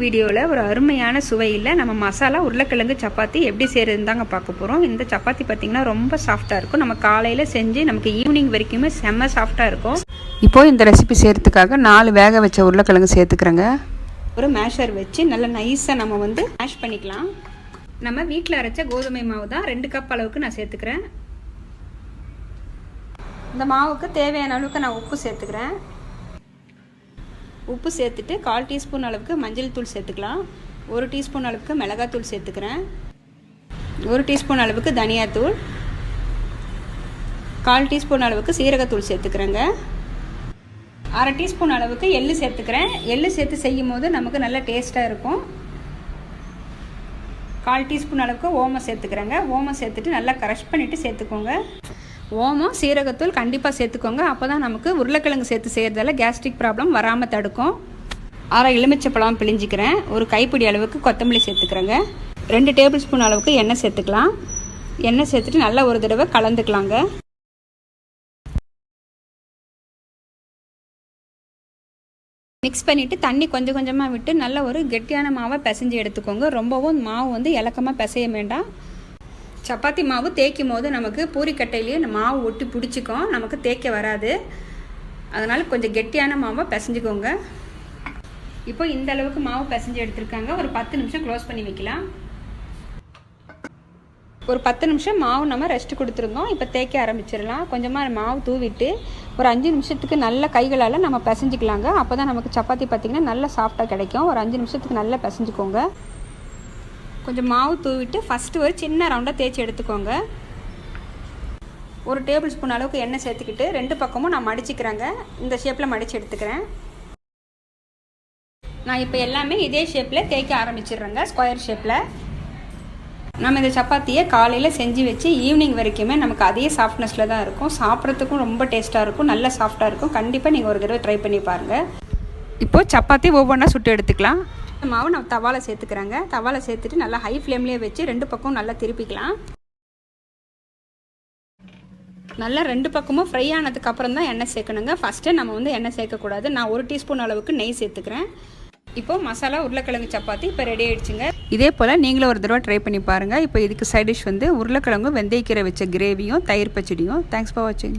வீடியோவில் ஒரு அருமையான சுவையில் நம்ம மசாலா உருளைக்கிழங்கு சப்பாத்தி எப்படி செய்கிறதுன்னு தாங்க பார்க்க போகிறோம். இந்த சப்பாத்தி பார்த்திங்கன்னா ரொம்ப சாஃப்டாக இருக்கும். நம்ம காலையில் செஞ்சு நமக்கு ஈவினிங் வரைக்குமே செம்ம சாஃப்டாக இருக்கும். இப்போது இந்த ரெசிபி செய்கிறதுக்காக 4 வேக வச்ச உருளைக்கிழங்கு சேர்த்துக்கிறேங்க. ஒரு மேஷர் வச்சு நல்லா நைஸாக நம்ம மேஷ் பண்ணிக்கலாம். நம்ம வீட்டில் அரைச்ச கோதுமை மாவு தான் 2 கப் அளவுக்கு நான் சேர்த்துக்கிறேன். இந்த மாவுக்கு தேவையான அளவுக்கு நான் உப்பு சேர்த்துக்கிறேன். உப்பு சேர்த்துட்டு 1/4 டீஸ்பூன் அளவுக்கு மஞ்சள் தூள் சேர்த்துக்கலாம். 1 டீஸ்பூன் அளவுக்கு மிளகாத்தூள் சேர்த்துக்கிறேன். 1 டீஸ்பூன் அளவுக்கு தனியாத்தூள், 1/4 டீஸ்பூன் அளவுக்கு சீரகத்தூள் சேர்த்துக்கிறேங்க. 1/2 டீஸ்பூன் அளவுக்கு எள்ளு சேர்த்துக்கிறேன். எள்ளு சேர்த்து செய்யும் போது நமக்கு நல்ல டேஸ்ட்டாக இருக்கும். 1/4 டீஸ்பூன் அளவுக்கு ஓமம் சேர்த்துக்கிறேங்க. ஓமம் சேர்த்துட்டு நல்லா க்ரஷ் பண்ணிவிட்டு சேர்த்துக்கோங்க. ஓமம் சீரகத்தூள் கண்டிப்பாக சேர்த்துக்கோங்க. அப்போ தான் நமக்கு உருளைக்கிழங்கு சேர்த்து செய்கிறதால கேஸ்ட்ரிக் ப்ராப்ளம் வராமல் தடுக்கும். 1/2 எலுமிச்சப்பழம் பிழிஞ்சிக்கிறேன். ஒரு கைப்பிடி அளவுக்கு கொத்தமல்லி சேர்த்துக்கிறேங்க. 2 டேபிள் ஸ்பூன் அளவுக்கு எண்ணெய் சேர்த்துக்கலாம். எண்ணெய் சேர்த்துட்டு நல்லா ஒரு தடவை கலந்துக்கலாங்க. மிக்ஸ் பண்ணிவிட்டு தண்ணி கொஞ்சம் கொஞ்சமாக விட்டு நல்ல ஒரு கெட்டியான மாவை பிசைஞ்சு எடுத்துக்கோங்க. ரொம்பவும் மாவு இலக்கமாக பிசைய வேண்டாம். சப்பாத்தி மாவு தேய்க்கும் போது நமக்கு பூரிக்கட்டையிலேயே மாவு ஒட்டி பிடிச்சிக்கும், நமக்கு தேய்க்க வராது. அதனால் கொஞ்சம் கெட்டியான மாவை பிசைஞ்சுக்கோங்க. இப்போ இந்த அளவுக்கு மாவு பிசைஞ்சு எடுத்துருக்காங்க. ஒரு 10 நிமிஷம் க்ளோஸ் பண்ணி வைக்கலாம். ஒரு 10 நிமிஷம் மாவு நம்ம ரெஸ்ட் கொடுத்துருந்தோம். இப்போ தேய்க்க ஆரம்பிச்சிடலாம். கொஞ்சமாக மாவு தூவிட்டு ஒரு 5 நிமிஷத்துக்கு நல்ல கைகளால் நம்ம பிசைஞ்சிக்கலாங்க. அப்போ தான் நமக்கு சப்பாத்தி பார்த்திங்கன்னா நல்லா சாஃப்டாக கிடைக்கும். ஒரு 5 நிமிஷத்துக்கு நல்லா பிசைஞ்சுக்கோங்க. கொஞ்சம் மாவு தூவிட்டு ஃபஸ்ட்டு ஒரு சின்ன ரவுண்டாக தேய்ச்சி எடுத்துக்கோங்க. ஒரு டேபிள் ஸ்பூன் அளவுக்கு எண்ணெய் சேர்த்துக்கிட்டு 2 பக்கமும் நான் மடிச்சிக்கிறேங்க. இந்த ஷேப்பில் மடித்து எடுத்துக்கிறேன். நான் இப்போ எல்லாமே இதே ஷேப்பில் தேய்க்க ஆரம்பிச்சிடுறேங்க, ஸ்கொயர் ஷேப்பில். நம்ம இந்த சப்பாத்தியை காலையில் செஞ்சு வச்சு ஈவினிங் வரைக்குமே நமக்கு அதே சாஃப்ட்னஸில் தான் இருக்கும். சாப்பிட்றதுக்கும் ரொம்ப டேஸ்ட்டாக இருக்கும், நல்லா சாஃப்டாக இருக்கும். கண்டிப்பாக நீங்கள் ஒரு தடவை ட்ரை பண்ணி பாருங்கள். இப்போது சப்பாத்தி ஒவ்வொன்றா சுட்டு எடுத்துக்கலாம். மாவு நான் தவாவில் சேர்த்துக்கிறேங்க. தவாவில் சேர்த்துட்டு நல்லா ஹை ஃப்ளேம்லேயே வச்சு 2 பக்கம் நல்லா திருப்பிக்கலாம். நல்லா 2 பக்கமும் ஃப்ரை ஆனதுக்கு அப்புறம் தான் எண்ணெய் சேர்க்கணுங்க. ஃபஸ்ட்டு நம்ம எண்ணெய் சேர்க்கக்கூடாது. நான் 1 டீஸ்பூன் அளவுக்கு நெய் சேர்த்துக்கிறேன். இப்போது மசாலா உருளைக்கிழங்கு சப்பாத்தி இப்போ ரெடி ஆகிடுச்சுங்க. இதே போல் நீங்களும் ஒரு தடவை ட்ரை பண்ணி பாருங்கள். இப்போ இதுக்கு சைட் டிஷ் உருளைக்கிழங்கு வெந்தயக்கீரை வச்ச கிரேவியும் தயிர் பச்சடியும். தேங்க்ஸ் ஃபார் வாட்சிங்.